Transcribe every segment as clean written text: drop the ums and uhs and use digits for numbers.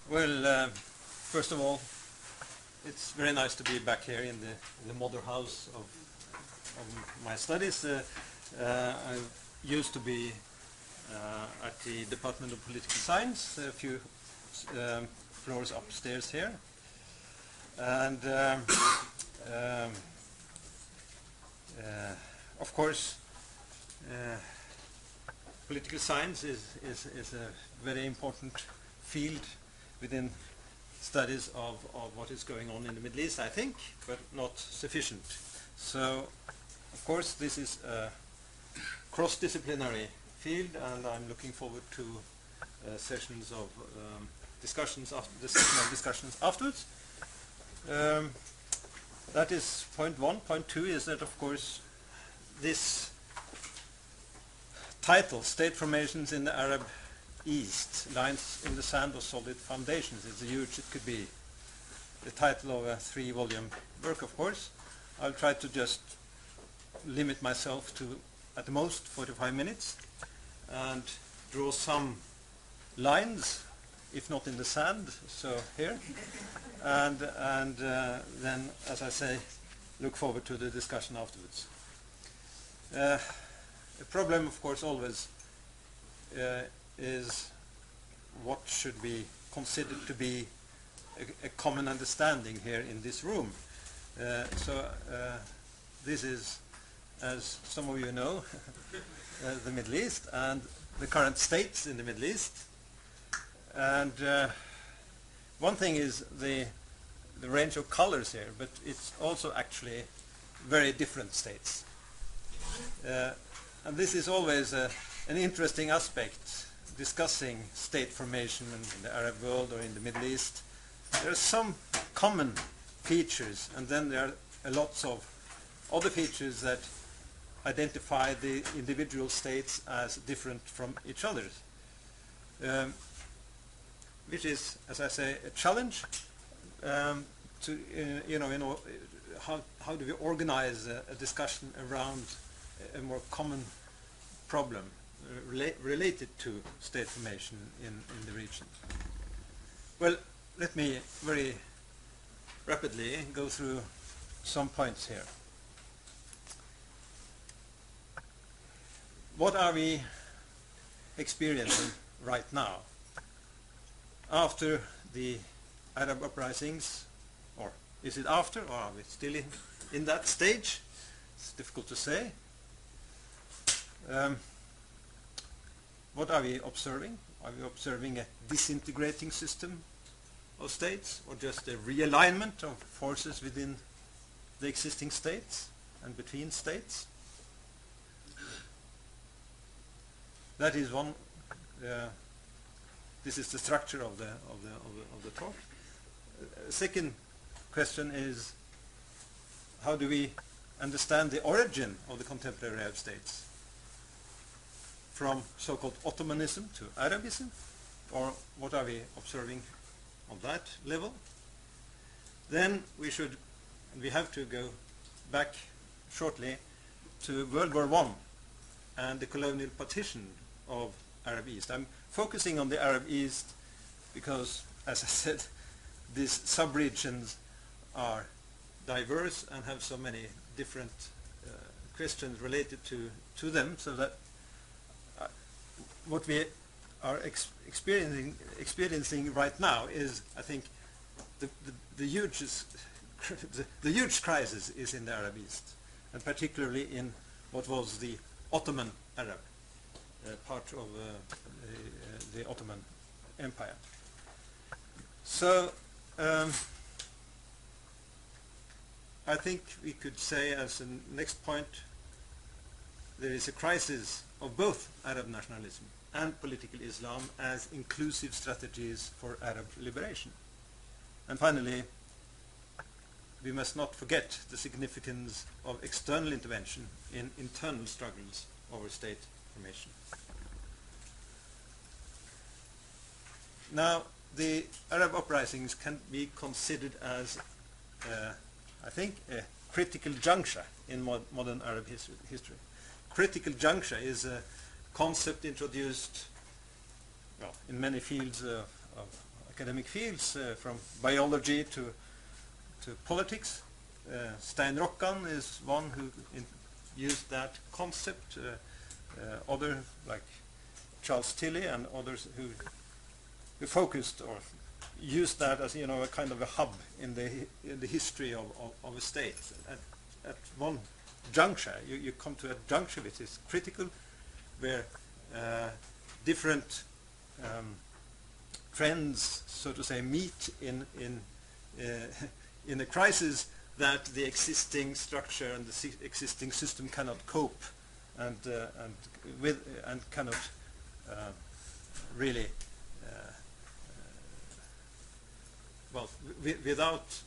Well, first of all, it's very nice to be back here in the mother house of my studies. I used to be at the Department of Political Science, a few floors upstairs here. And of course, political science is a very important field within studies of what is going on in the Middle East, I think, but not sufficient. So, of course, this is a cross-disciplinary field, and I'm looking forward to sessions of discussions afterwards. That is point one. Point two is that, of course, this title, State Formations in the Arab East, Lines in the Sand or Solid Foundations, is huge. It could be the title of a 3-volume work, of course. I'll try to just limit myself to, at the most, 45 minutes and draw some lines, if not in the sand, so here, and then, as I say, look forward to the discussion afterwards. The problem, of course, always is what should be considered to be a common understanding here in this room. This is, as some of you know, the Middle East and the current states in the Middle East. And one thing is the range of colors here, but it's also actually very different states. And this is always an interesting aspect, discussing state formation in the Arab world or in the Middle East. There are some common features, and then there are lots of other features that identify the individual states as different from each other, which is, as I say, a challenge to, how do we organize a discussion around a more common problem related to state formation in the region. Well, let me very rapidly go through some points here. What are we experiencing right now? After the Arab uprisings, or is it after, or are we still in that stage? It's difficult to say. What are we observing? Are we observing a disintegrating system of states, or just a realignment of forces within the existing states and between states? That is one. This is the structure of the talk. Second question is, how do we understand the origin of the contemporary Arab states? From so-called Ottomanism to Arabism, or what are we observing on that level? Then we have to go back shortly to World War I and the colonial partition of Arab East. I'm focusing on the Arab East because, as I said, these sub-regions are diverse and have so many different questions related to them, so that what we are experiencing right now is, I think, the huge crisis is in the Arab East, and particularly in what was the Ottoman Arab part of the Ottoman Empire. So I think we could say, as a next point, there is a crisis of both Arab nationalism and political Islam as inclusive strategies for Arab liberation. And finally, we must not forget the significance of external intervention in internal struggles over state formation. Now, the Arab uprisings can be considered as, I think, a critical juncture in modern Arab history. Critical juncture is a concept introduced, well, in many fields of academic fields, from biology to politics. Stein Rokkan is one who used that concept. Other, like Charles Tilly and others who focused or used that as, you know, a kind of a hub in the history of a state. At one juncture, you come to a juncture which is critical, where different trends, so to say, meet in a crisis that the existing structure and the existing system cannot cope and cannot really without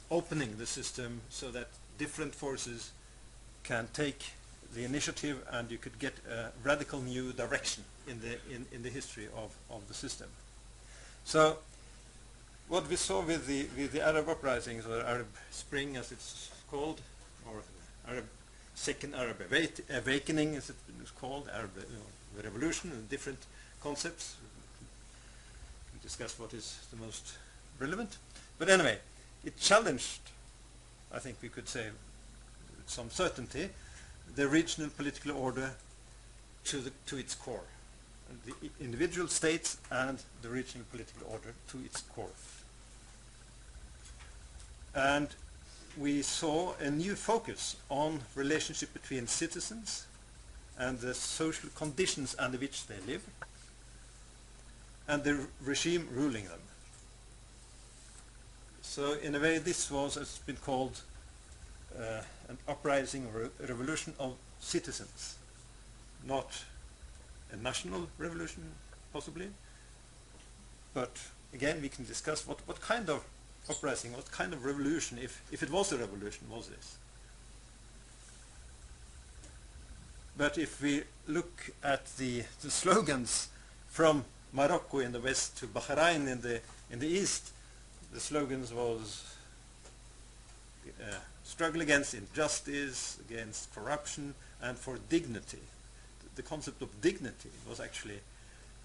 opening the system so that different forces can take the initiative, and you could get a radical new direction in the history of the system. So what we saw with the Arab uprisings, or Arab Spring as it's called, or Second Arab Awakening as it's called, Arab Revolution, and different concepts. We can discuss what is the most relevant. But anyway, it challenged, I think we could say with some certainty, the regional political order to its core. The individual states and the regional political order to its core. And we saw a new focus on relationship between citizens and the social conditions under which they live, and the regime ruling them. So in a way this was, as it's been called, an uprising or a revolution of citizens, not a national revolution possibly, but again we can discuss what kind of uprising, what kind of revolution, if it was a revolution, was this. But if we look at the slogans from Morocco in the west to Bahrain in the east, the slogans was struggle against injustice, against corruption, and for dignity. The concept of dignity was actually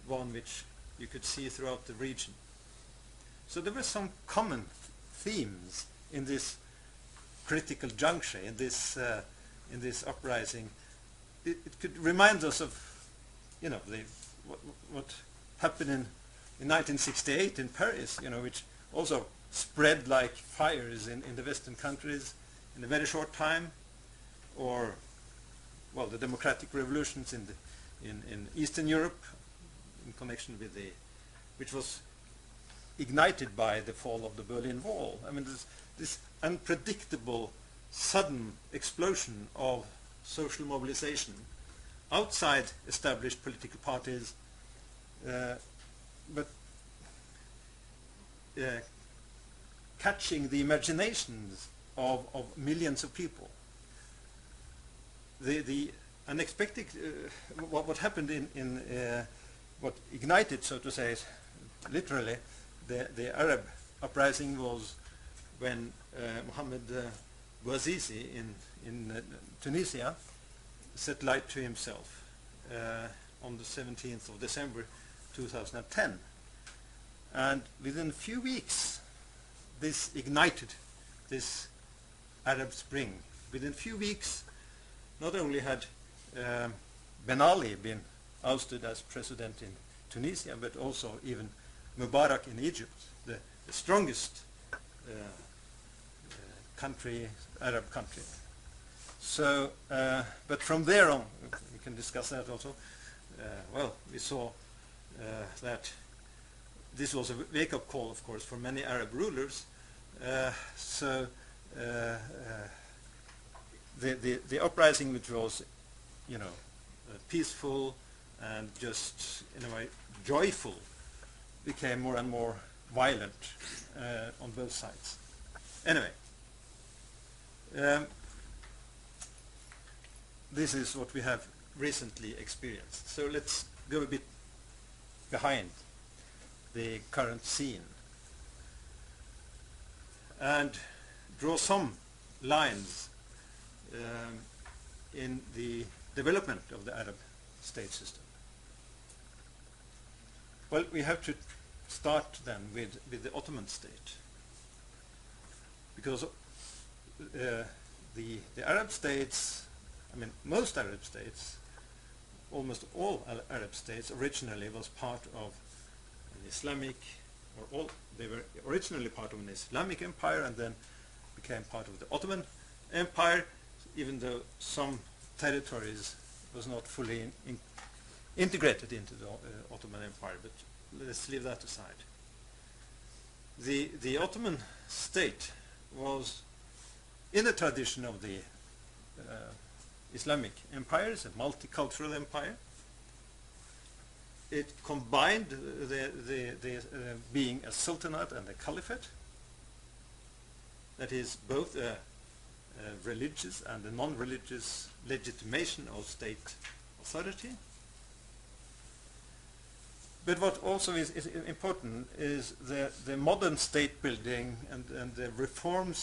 one which you could see throughout the region. So there were some common themes in this critical juncture, in this uprising. It could remind us of, you know, what happened in 1968 in Paris, you know, which also spread like fires in the Western countries in a very short time, or well, the democratic revolutions in Eastern Europe in connection with which was ignited by the fall of the Berlin Wall. I mean, this unpredictable, sudden explosion of social mobilization outside established political parties, but catching the imaginations of millions of people. The unexpected, what happened in what ignited, so to say, literally, the Arab uprising was when Mohammed Bouazizi in Tunisia set light to himself on the 17th of December 2010. And within a few weeks, this ignited this Arab Spring. Within a few weeks, not only had Ben Ali been ousted as president in Tunisia, but also even Mubarak in Egypt, the strongest country, Arab country. So, but from there on, we can discuss that also. Well, we saw that this was a wake-up call, of course, for many Arab rulers. The uprising, which was, you know, peaceful and just in a way joyful, became more and more violent on both sides. Anyway, this is what we have recently experienced. So let's go a bit behind the current scene and draw some lines in the development of the Arab state system. Well, we have to start then with the Ottoman state, because the Arab states, I mean most Arab states, almost all Arab states originally was part of an Islamic, they were originally part of an Islamic empire and then became part of the Ottoman Empire, even though some territories was not fully integrated into the Ottoman Empire, but let's leave that aside. The Ottoman state was in the tradition of the Islamic empires, a multicultural empire. It combined the being a sultanate and a caliphate, that is both a religious and a non-religious legitimation of state authority. But what also is important is the modern state building and the reforms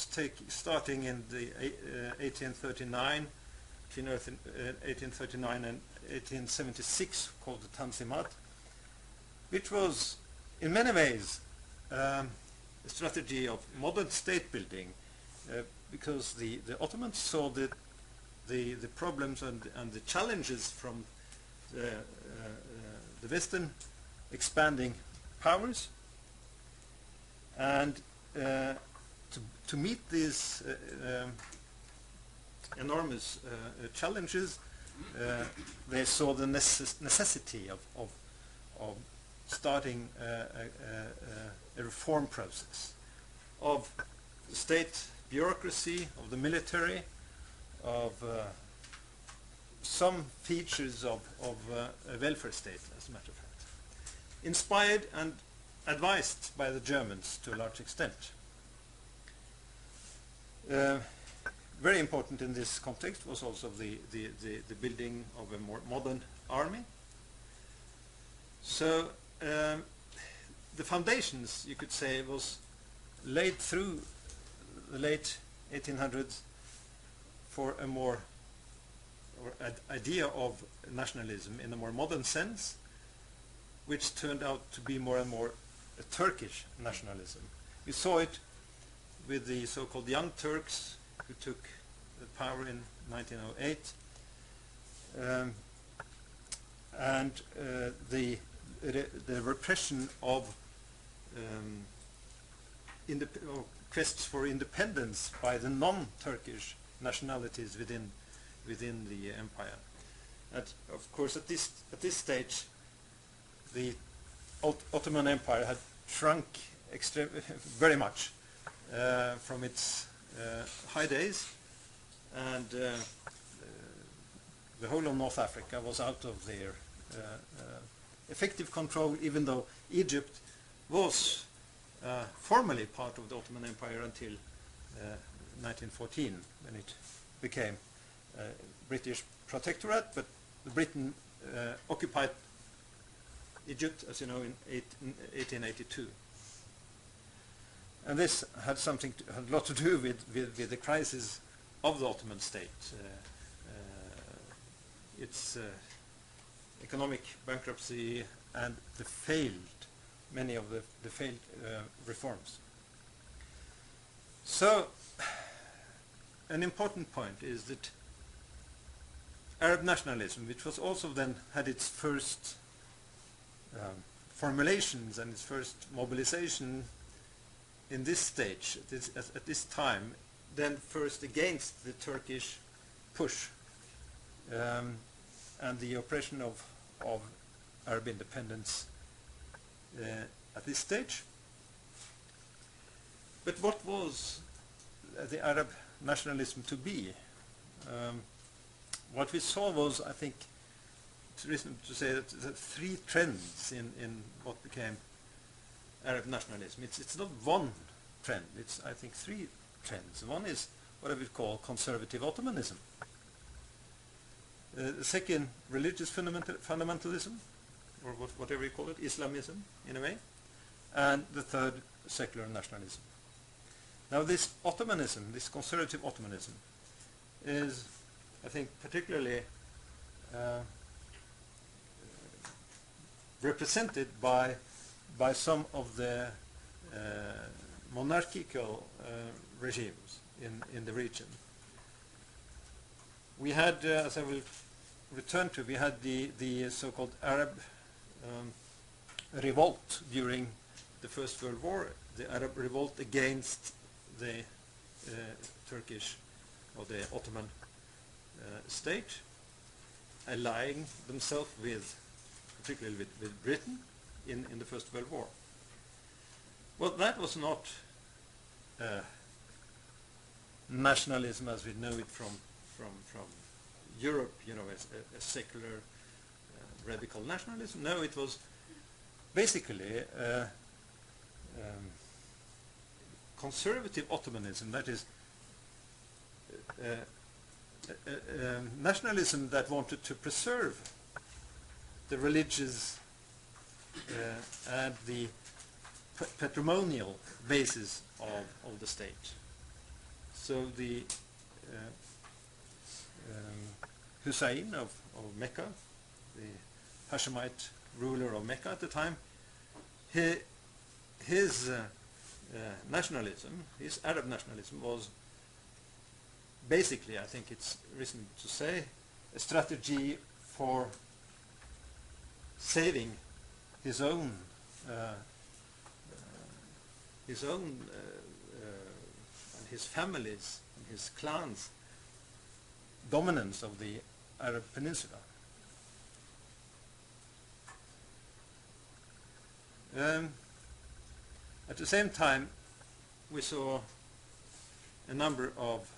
starting in the 1839, between 1839 and 1876, called the Tanzimat, which was in many ways a strategy of modern state building, because the Ottomans saw the problems and the challenges from the Western expanding powers, and to meet these enormous challenges, they saw the necessity of starting a reform process of the state bureaucracy, of the military, of some features of a welfare state, as a matter of fact. Inspired and advised by the Germans to a large extent. Very important in this context was also the building of a more modern army. So the foundations, you could say, was laid through the late 1800s for a more idea of nationalism in a more modern sense, which turned out to be more and more a Turkish nationalism. We saw it with the so-called Young Turks, who took the power in 1908, and the repression of quests for independence by the non-Turkish nationalities within the empire. And of course, at this stage, the Ottoman Empire had shrunk very much from its high days, and the whole of North Africa was out of their effective control, even though Egypt was formally part of the Ottoman Empire until 1914, when it became a British protectorate, but Britain occupied Egypt, as you know, in 1882. And this had a lot to do with the crisis of the Ottoman state, its economic bankruptcy and many of the failed reforms. So an important point is that Arab nationalism, which was also then had its first formulations and its first mobilization in this stage, at this time, then first against the Turkish push and the oppression of Arab independence at this stage. But what was the Arab nationalism to be? What we saw was, I think, it's reasonable to say that three trends in what became Arab nationalism. It's not one trend, it's, I think, three trends. One is what I would call conservative Ottomanism. The second, religious fundamentalism, or whatever you call it, Islamism, in a way. And the third, secular nationalism. Now this Ottomanism, this conservative Ottomanism, is, I think, particularly represented by by some of the monarchical regimes in the region. We had, as I will return to, we had the so-called Arab revolt during the First World War, the Arab revolt against the Turkish or the Ottoman state, allying themselves with, particularly with Britain in the First World War. Well, that was not nationalism as we know it from Europe, you know, a secular radical nationalism. No, it was basically conservative Ottomanism, that is nationalism that wanted to preserve the religious and the patrimonial basis of the state. So the Hussein of Mecca, the Hashemite ruler of Mecca at the time, his nationalism, his Arab nationalism, was basically, I think it's reasonable to say, a strategy for saving his own and his family's and his clan's dominance of the Arab Peninsula. At the same time, we saw a number of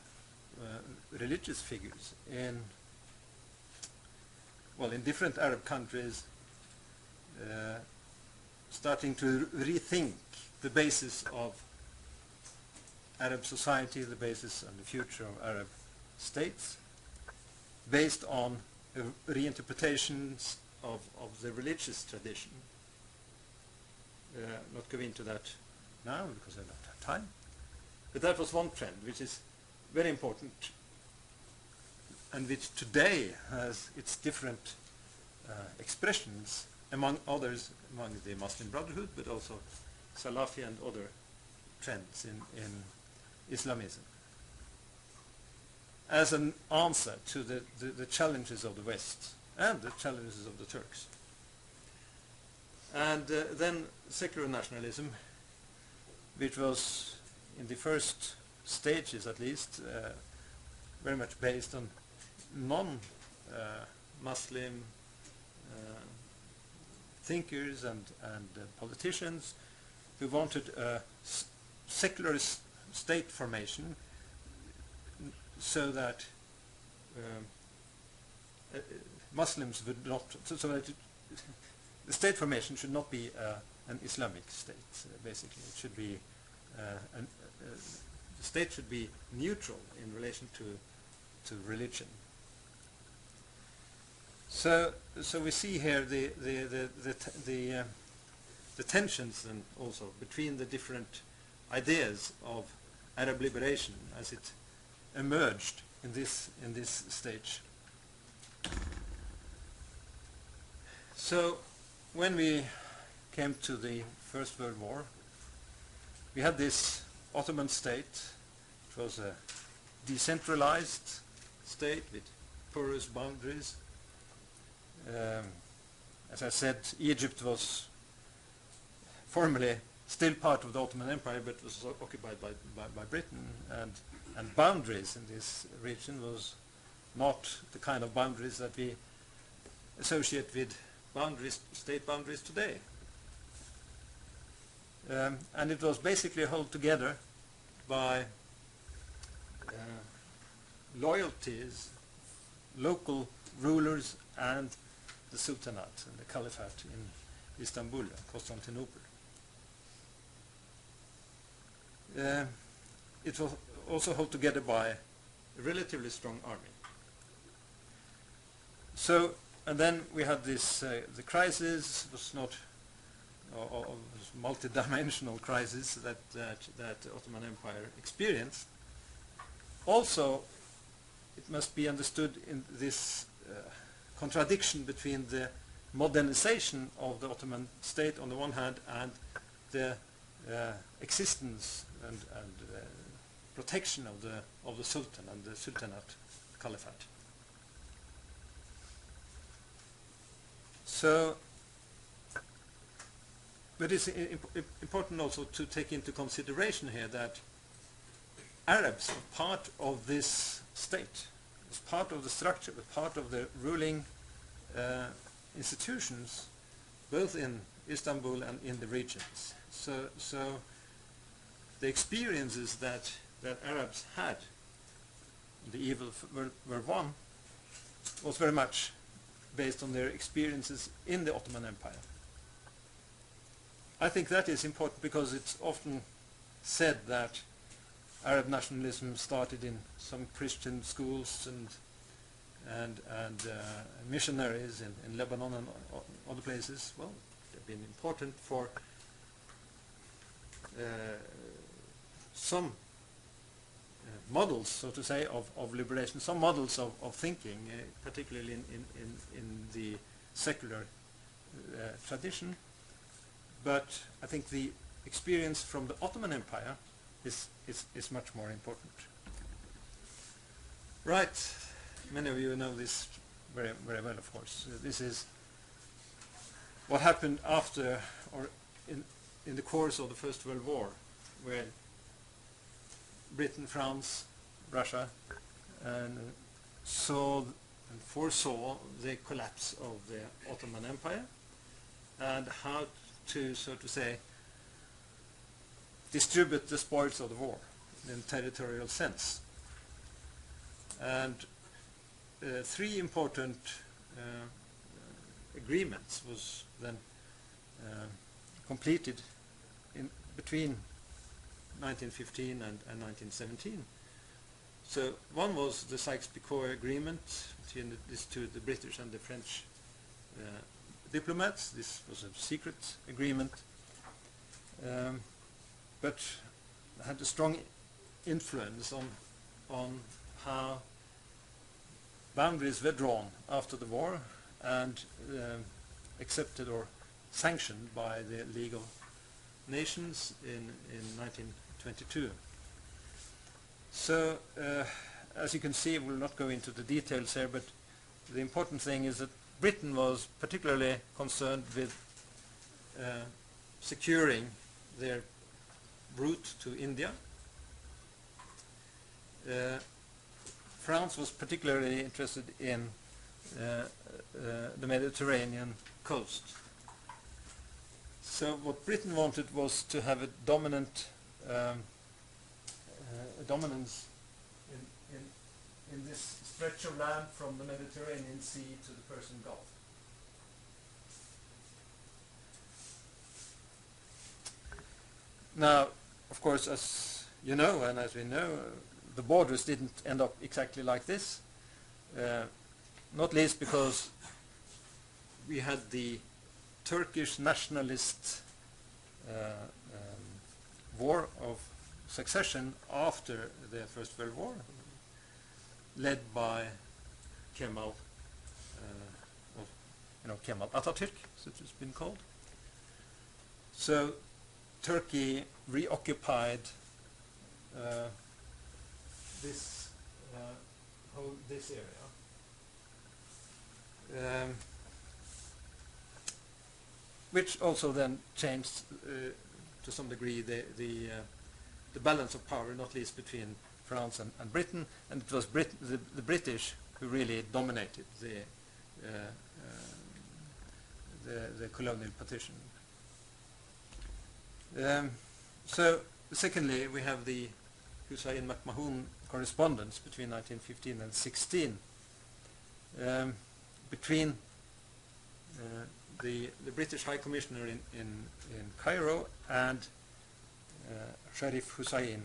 religious figures in different Arab countries starting to rethink the basis of Arab society, the basis and the future of Arab states, based on reinterpretations of the religious tradition. Not go into that now because I don't have time. But that was one trend which is very important and which today has its different expressions, among others among the Muslim Brotherhood, but also Salafi and other trends in Islamism, as an answer to the challenges of the West and the challenges of the Turks. And then secular nationalism, which was in the first stages at least very much based on non-Muslim thinkers and politicians who wanted a secular state formation so that Muslims would not, so that the state formation should not be an Islamic state, basically. It should be, the state should be neutral in relation to religion. So we see here the tensions and also between the different ideas of Arab liberation as it emerged in this stage. So when we came to the First World War, we had this Ottoman state. It was a decentralized state with porous boundaries. As I said, Egypt was formerly still part of the Ottoman Empire, but was occupied by Britain, and boundaries in this region was not the kind of boundaries that we associate with state boundaries today. And it was basically held together by loyalties, local rulers, and the Sultanate and the Caliphate in Istanbul, Constantinople. It was also held together by a relatively strong army. So, and then we had this, the crisis was not, or multi-dimensional crisis that the Ottoman Empire experienced. Also, it must be understood in this contradiction between the modernization of the Ottoman state on the one hand, and the existence and protection of the Sultan and the Sultanate Caliphate. So, but it's important also to take into consideration here that Arabs are part of this state, as part of the structure, but part of the ruling institutions, both in Istanbul and in the regions. So the experiences that Arabs had, the evil were one, was very much based on their experiences in the Ottoman Empire. I think that is important because it's often said that Arab nationalism started in some Christian schools and missionaries in Lebanon and other places. Well, they've been important for some models, so to say, of liberation, some models of thinking, particularly in the secular tradition. But I think the experience from the Ottoman Empire is much more important. Right, many of you know this very, very well, of course. This is what happened after, or in the course of the First World War, where Britain, France, Russia saw and foresaw the collapse of the Ottoman Empire and how to, so to say, distribute the spoils of the war in a territorial sense. And three important agreements was then completed between 1915 and 1917. So one was the Sykes-Picot Agreement between the British and the French diplomats. This was a secret agreement, but had a strong influence on how boundaries were drawn after the war and accepted or sanctioned by the legal nations in 1922. So, as you can see, we'll not go into the details here, but the important thing is that Britain was particularly concerned with securing their route to India. France was particularly interested in the Mediterranean coast. So what Britain wanted was to have a dominant dominance in this stretch of land from the Mediterranean Sea to the Persian Gulf. Now, of course, as you know, and as we know, the borders didn't end up exactly like this, not least because we had the Turkish nationalist war of succession after the First World War, led by Kemal Atatürk, as it has been called. So Turkey reoccupied this area, which also then changed to some degree the balance of power, not least between France and Britain, and it was the British who really dominated the colonial partition. So secondly, we have the Hussein-McMahon correspondence between 1915 and 16, between the British High Commissioner in Cairo and Sharif Hussein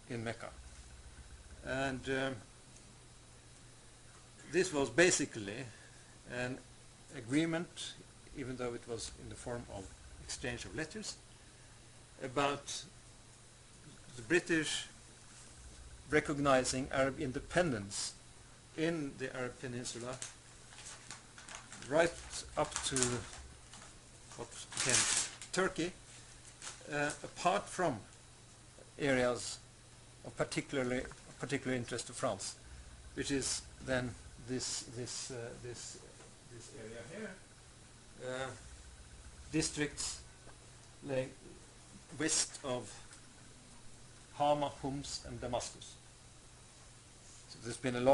in Mecca. And this was basically an agreement, even though it was in the form of exchange of letters, about the British recognizing Arab independence in the Arab Peninsula right up to what became Turkey, apart from areas of particular interest to France, which is then this area here, districts like west of Hama, Homs, and Damascus. So there's been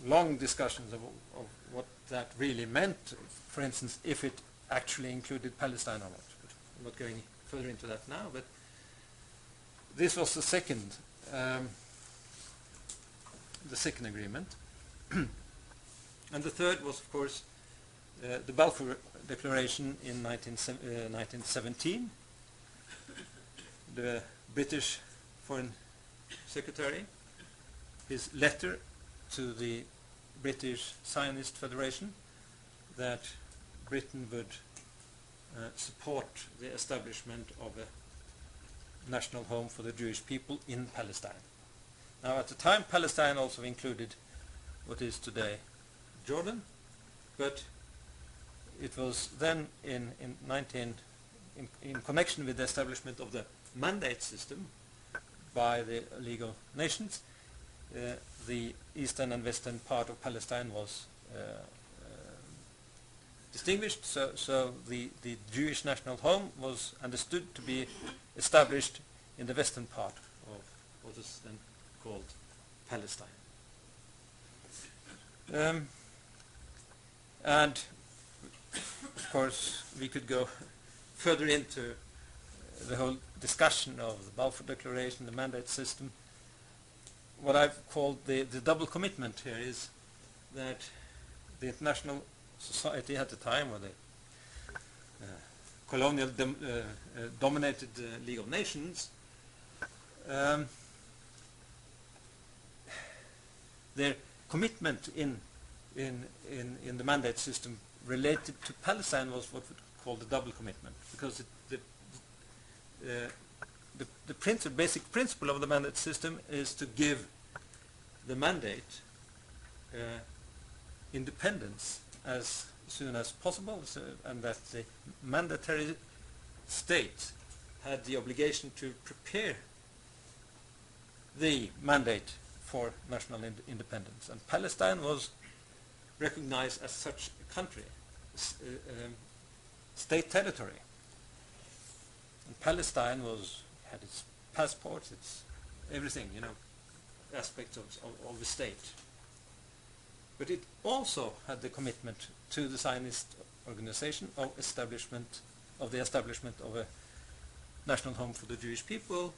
long discussions of what that really meant. For instance, if it actually included Palestine or not. But I'm not going further into that now. But this was the second agreement, and the third was, of course, the Balfour Declaration in 1917. The British Foreign Secretary, his letter to the British Zionist Federation that Britain would support the establishment of a national home for the Jewish people in Palestine. Now, at the time, Palestine also included what is today Jordan, but it was then in connection with the establishment of the mandate system by the League of Nations. The eastern and western part of Palestine was distinguished, so the Jewish national home was understood to be established in the western part of what is then called Palestine. And of course we could go further into the whole discussion of the Balfour Declaration, the mandate system. What I've called the double commitment here is that the international society at the time, or the colonial dominated League of Nations, their commitment in the mandate system related to Palestine was what we call the double commitment, because the basic principle of the mandate system is to give the mandate independence as soon as possible, and that the mandatory state had the obligation to prepare the mandate for national independence. And Palestine was recognized as such a country, state territory. And Palestine had its passports, its everything, aspects of the state. But it also had the commitment to the Zionist organization of the establishment of a national home for the Jewish people,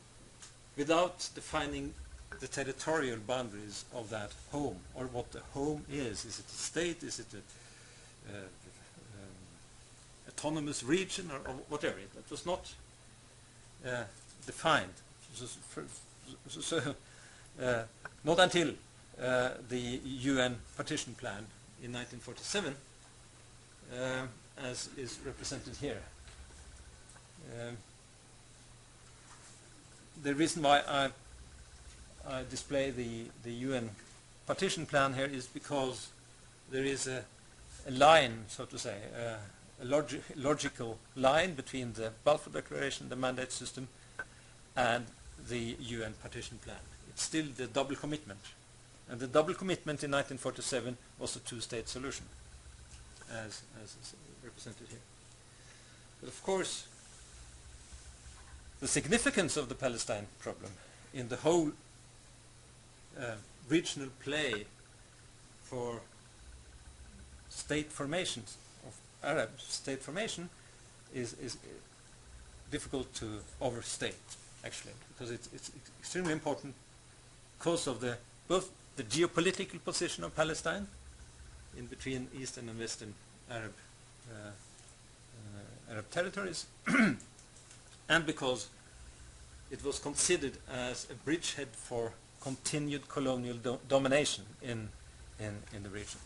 without defining the territorial boundaries of that home, or what the home is. Is it a state? Is it an autonomous region, or whatever? That was not defined. Not until the UN partition plan in 1947, as is represented here. The reason why I display the UN partition plan here is because there is a line, so to say, a logical line between the Balfour Declaration, the mandate system, and the UN partition plan. It's still the double commitment. And the double commitment in 1947 was a two-state solution, as is represented here. But of course, the significance of the Palestine problem in the whole regional play for state formations, of Arab state formation, is difficult to overstate, actually, because it's extremely important because of both the geopolitical position of Palestine in between eastern and western Arab territories, and because it was considered as a bridgehead for continued colonial domination in the region.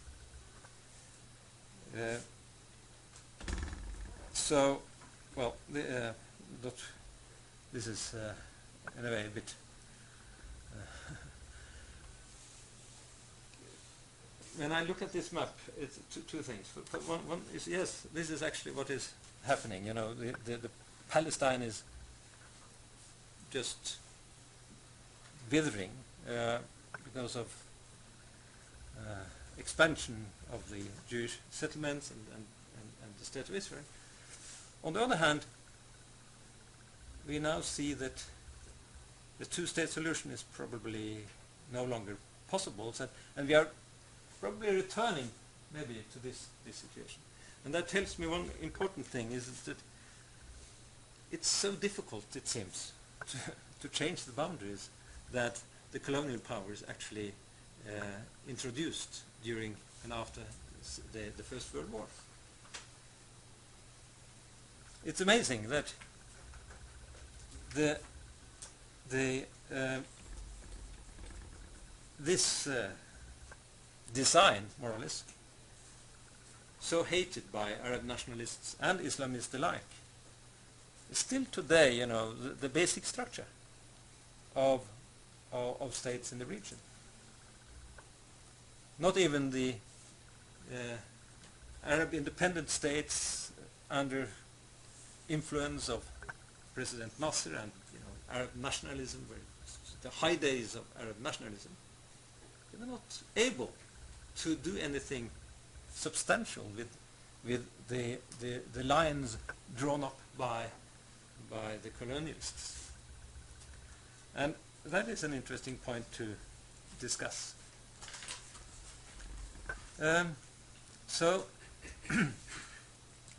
This is in a way a bit when I look at this map, it's two things. One is, yes, this is actually what is happening. You know, the Palestine is just withering because of expansion of the Jewish settlements and the state of Israel. On the other hand, we now see that the two-state solution is probably no longer possible, and we are probably returning maybe to this situation. And that tells me one important thing is that it's so difficult, it seems, to change the boundaries that the colonial powers actually introduced during and after the First World War. It's amazing that this design, more or less, so hated by Arab nationalists and Islamists alike, is still today, you know, the basic structure of states in the region. Not even the Arab independent states under influence of President Nasser and, you know, Arab nationalism, the high days of Arab nationalism, they were not able to do anything substantial with the lines drawn up by the colonialists. And that is an interesting point to discuss. So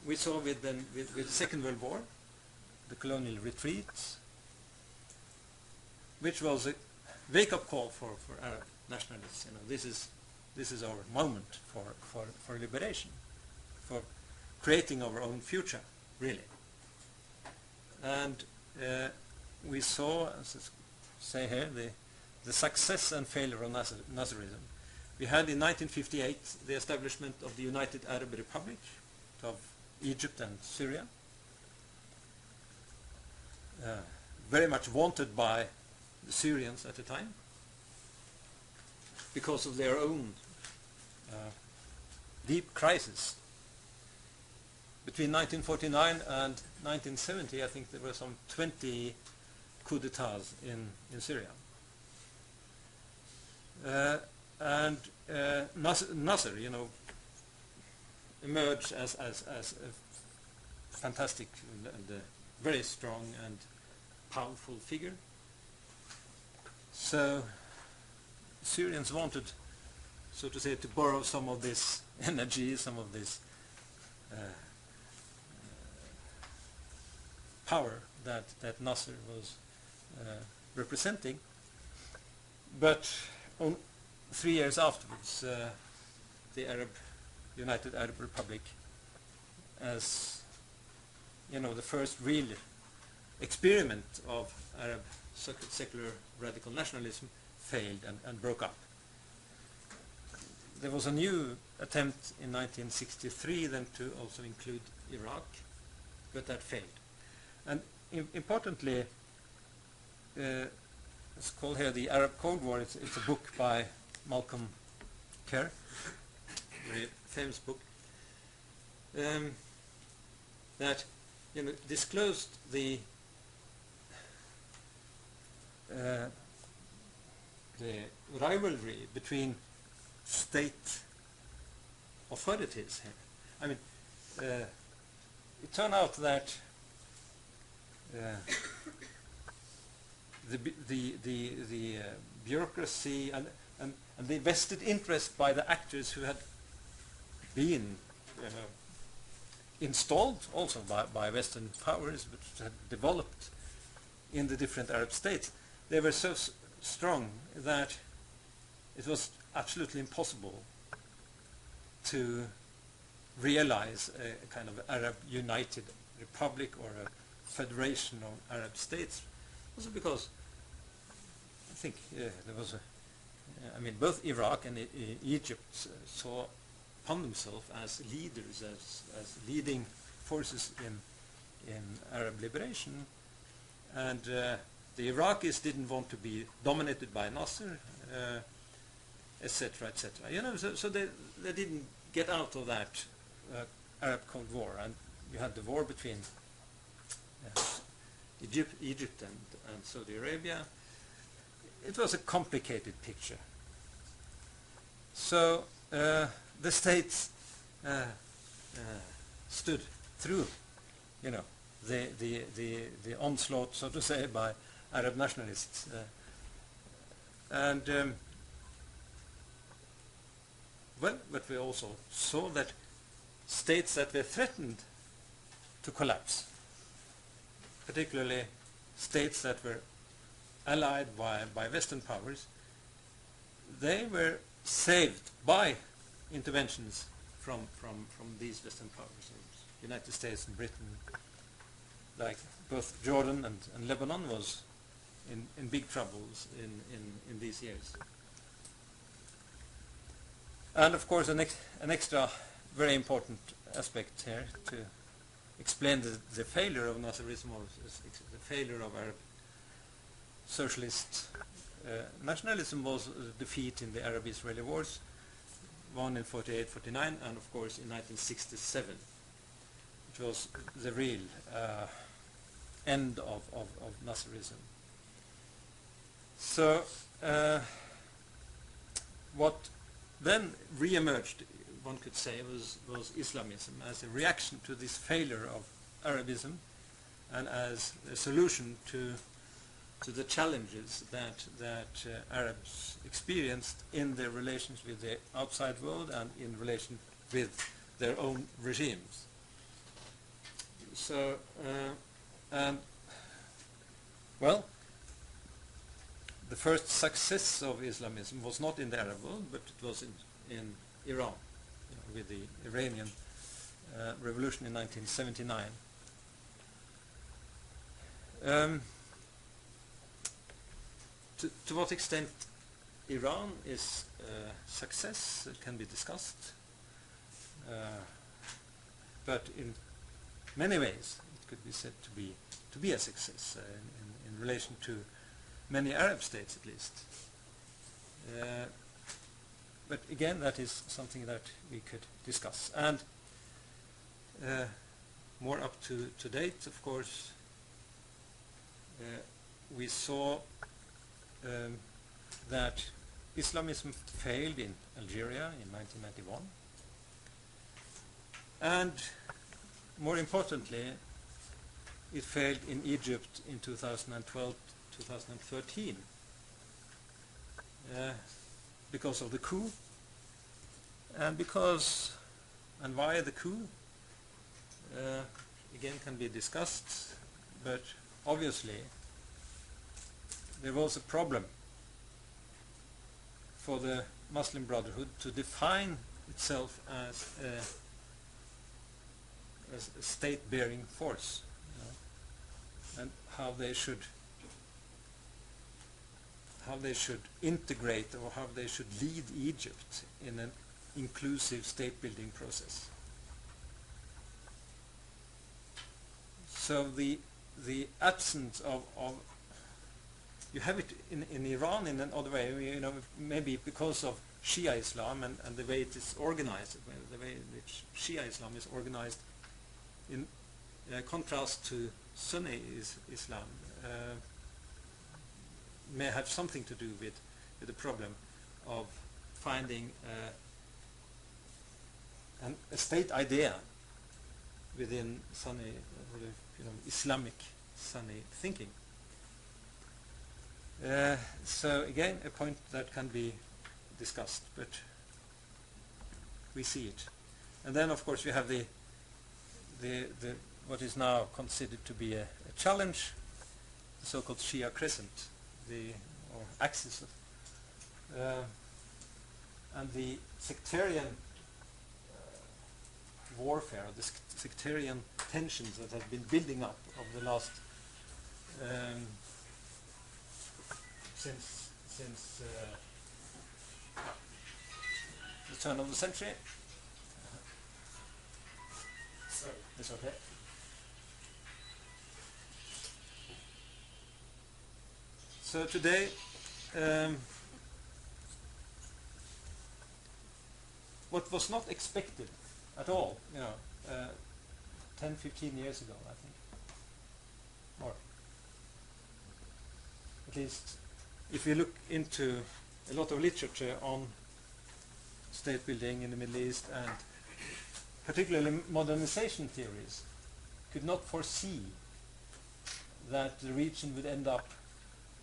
we saw with the Second World War, the colonial retreats, which was a wake-up call for Arab nationalists. You know, this is our moment for liberation, for creating our own future, really. And we saw, as I say here, the success and failure of Nasserism. We had in 1958 the establishment of the United Arab Republic of Egypt and Syria, very much wanted by the Syrians at the time because of their own deep crisis. Between 1949 and 1970, I think there were some 20 coups d'etats in Syria. And Nasser, you know, emerged as a fantastic and very strong and powerful figure. So Syrians wanted, so to say, to borrow some of this energy, some of this power that Nasser was representing. But 3 years afterwards, the United Arab Republic, as you know, the first real experiment of Arab secular radical nationalism, failed and broke up. There was a new attempt in 1963 then to also include Iraq, but that failed. And importantly, it's called here the Arab Cold War. It's a book by Malcolm Kerr, very famous book, that, you know, disclosed the rivalry between state authorities here. I mean, it turned out that the bureaucracy and the vested interest by the actors who had been installed also by Western powers, which had developed in the different Arab states, they were so strong that it was absolutely impossible to realize a kind of Arab United Republic or a federation of Arab states. Also because I think there was I mean, both Iraq and Egypt saw upon themselves as leaders, as leading forces in Arab liberation, and the Iraqis didn't want to be dominated by Nasser. etc., etc. You know, so they didn't get out of that Arab Cold War, and you had the war between Egypt and Saudi Arabia. It was a complicated picture. So the states stood through, you know, the onslaught, so to say, by Arab nationalists, well, but we also saw that states that were threatened to collapse, particularly states that were allied by Western powers, they were saved by interventions from these Western powers. United States and Britain, like both Jordan and Lebanon, was in big troubles in these years. And of course, an extra very important aspect here to explain the failure of Nasserism, or the failure of Arab socialist nationalism, was a defeat in the Arab-Israeli wars, one in 48-49, and of course in 1967, which was the real end of Nasserism. So what then re-emerged, one could say, was Islamism as a reaction to this failure of Arabism, and as a solution to the challenges that Arabs experienced in their relations with the outside world and in relation with their own regimes. So, well, the first success of Islamism was not in the Arab world, but it was in Iran, you know, with the Iranian revolution in 1979. To what extent Iran is a success can be discussed, but in many ways it could be said to be a success in relation to many Arab states, at least. But again, that is something that we could discuss. And more up to date, of course, we saw that Islamism failed in Algeria in 1991, and more importantly, it failed in Egypt in 2012-2013 because of the coup, and why the coup again can be discussed, but obviously there was a problem for the Muslim Brotherhood to define itself as a state-bearing force, you know, and how they should integrate, or how they should lead Egypt in an inclusive state-building process. So the absence of you have it in Iran in another way, you know, maybe because of Shia Islam and the way it is organized, the way in which Shia Islam is organized in contrast to Sunni Islam, may have something to do with the problem of finding a state idea within Sunni, you know, Islamic Sunni thinking. So again, a point that can be discussed, but we see it. And then, of course, we have the what is now considered to be a challenge, the so-called Shia Cressent, or axis, and the sectarian warfare, the sectarian tensions that have been building up over the last since the turn of the century. It's okay. So today what was not expected at all, 10, 15 years ago, I think. Or at least if you look into a lot of literature on state building in the Middle East, and particularly modernization theories, could not foresee that the region would end up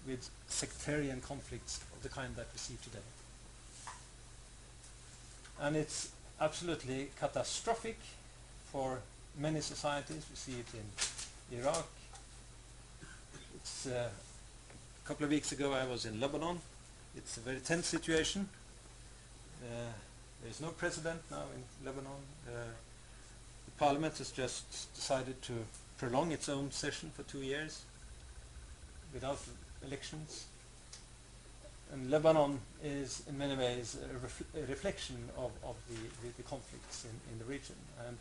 with sectarian conflicts of the kind that we see today. And it's absolutely catastrophic for many societies. We see it in Iraq. It's a couple of weeks ago I was in Lebanon. It's a very tense situation. There is no president now in Lebanon. The parliament has just decided to prolong its own session for 2 years without elections. And Lebanon is in many ways a reflection of the conflicts in the region. And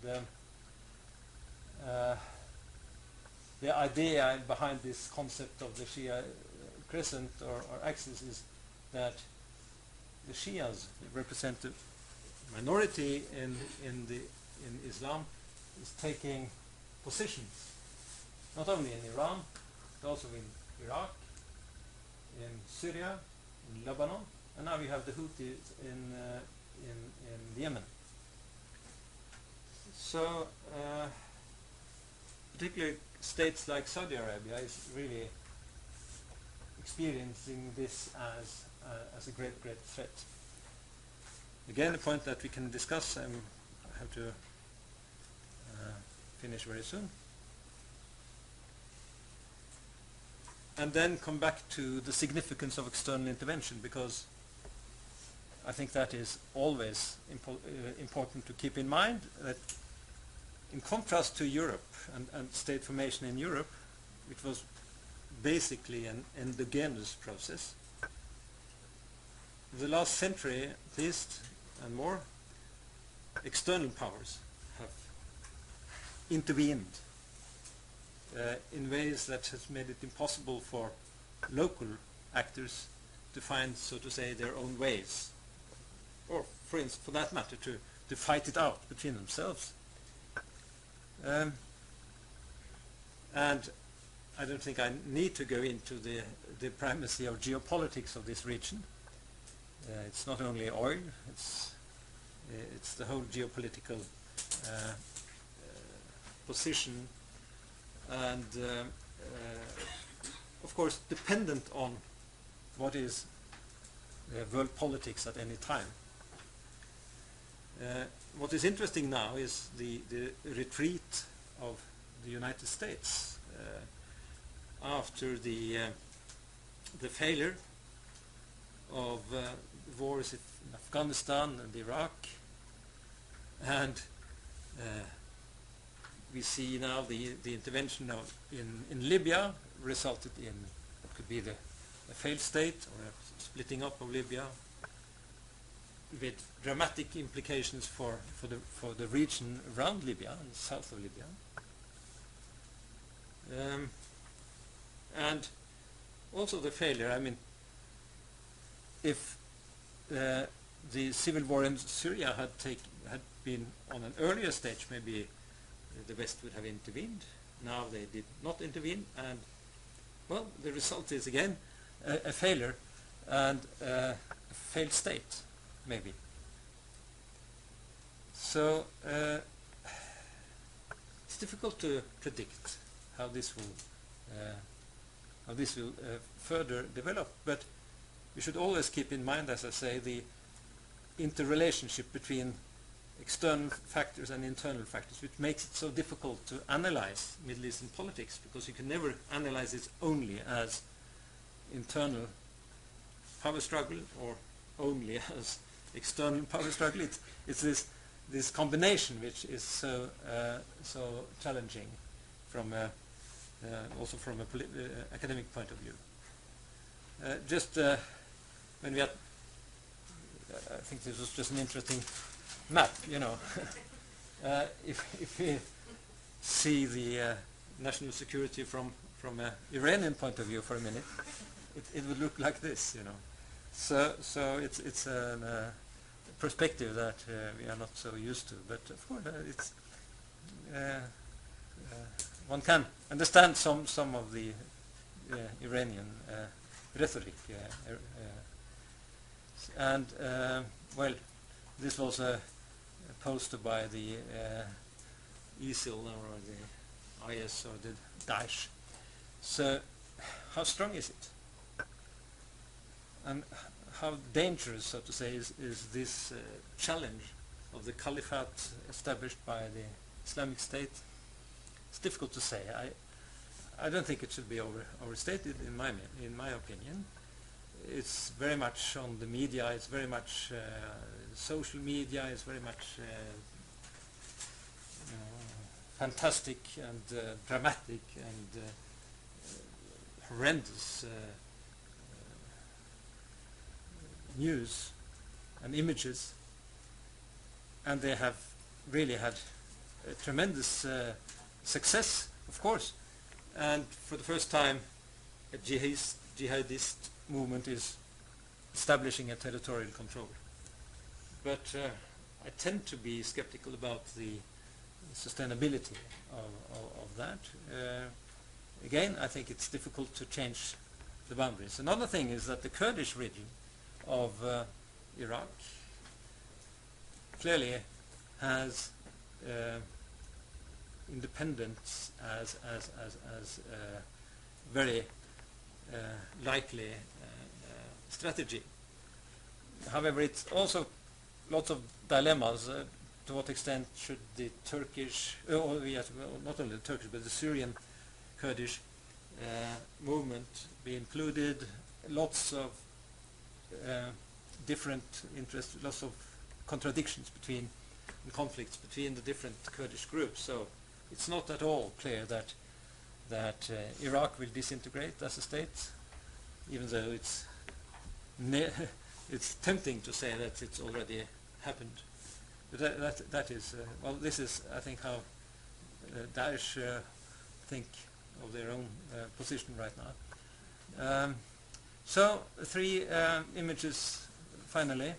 the idea behind this concept of the Shia Cressent or axis is that the Shias represent a minority in Islam, is taking positions not only in Iran but also in Iraq, in Syria, in Lebanon, and now we have the Houthis in Yemen. So particularly states like Saudi Arabia is really experiencing this as a great threat. Again, a point that we can discuss. I have to finish very soon. And then come back to the significance of external intervention, because I think that is always important to keep in mind, that in contrast to Europe and state formation in Europe, which was basically an endogenous process, the last century at least and more, external powers have intervened in ways that has made it impossible for local actors to find, so to say, their own ways, or for instance, for that matter, to fight it out between themselves. And I don't think I need to go into the primacy of geopolitics of this region. It's not only oil, it's the whole geopolitical position, and of course dependent on what is world politics at any time. What is interesting now is the retreat of the United States after the failure of wars in Afghanistan and Iraq, and we see now the intervention in Libya resulted in what could be a failed state or a splitting up of Libya, with dramatic implications for the region around Libya and south of Libya. And also the failure, I mean, if the civil war in Syria had been on an earlier stage, maybe the West would have intervened. Now they did not intervene, and well, the result is again a failure and a failed state, maybe. So it's difficult to predict how this will further develop, but we should always keep in mind, as I say, the interrelationship between external factors and internal factors, which makes it so difficult to analyze Middle Eastern politics, because you can never analyze it only as internal power struggle or only as external power struggle. It's this combination which is so challenging from also from a academic point of view. When we had, I think this was just an interesting map, you know. If we see the national security from an Iranian point of view for a minute, it would look like this, you know. So it's a perspective that we are not so used to. But of course, it's one can understand some of the Iranian rhetoric, and well, this was a poster by the ISIL or the IS or the Daesh. So, how strong is it? And how dangerous, so to say, is this challenge of the caliphate established by the Islamic State? It's difficult to say. I don't think it should be overstated in my opinion. It's very much on the media. It's very much social media. It's very much fantastic and dramatic and horrendous news and images, and they have really had a tremendous success, of course. And for the first time, a jihadist movement is establishing a territorial control. But I tend to be skeptical about the sustainability of that. Again, I think it's difficult to change the boundaries. Another thing is that the Kurdish region of Iraq clearly has independence as very likely strategy. However, it's also lots of dilemmas. To what extent should the Turkish, not only the Turkish, but the Syrian Kurdish movement be included? Lots of different interests, lots of contradictions between and conflicts between the different Kurdish groups. So it's not at all clear that Iraq will disintegrate as a state, even though it's it's tempting to say that it's already happened. But that is well, this is, I think, how Daesh think of their own position right now. So 3 images finally.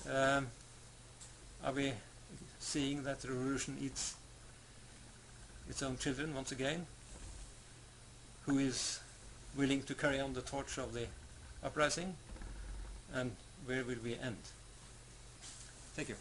Are we seeing that the revolution eats its own children once again? Who is willing to carry on the torch of the uprising? And where will we end? Thank you.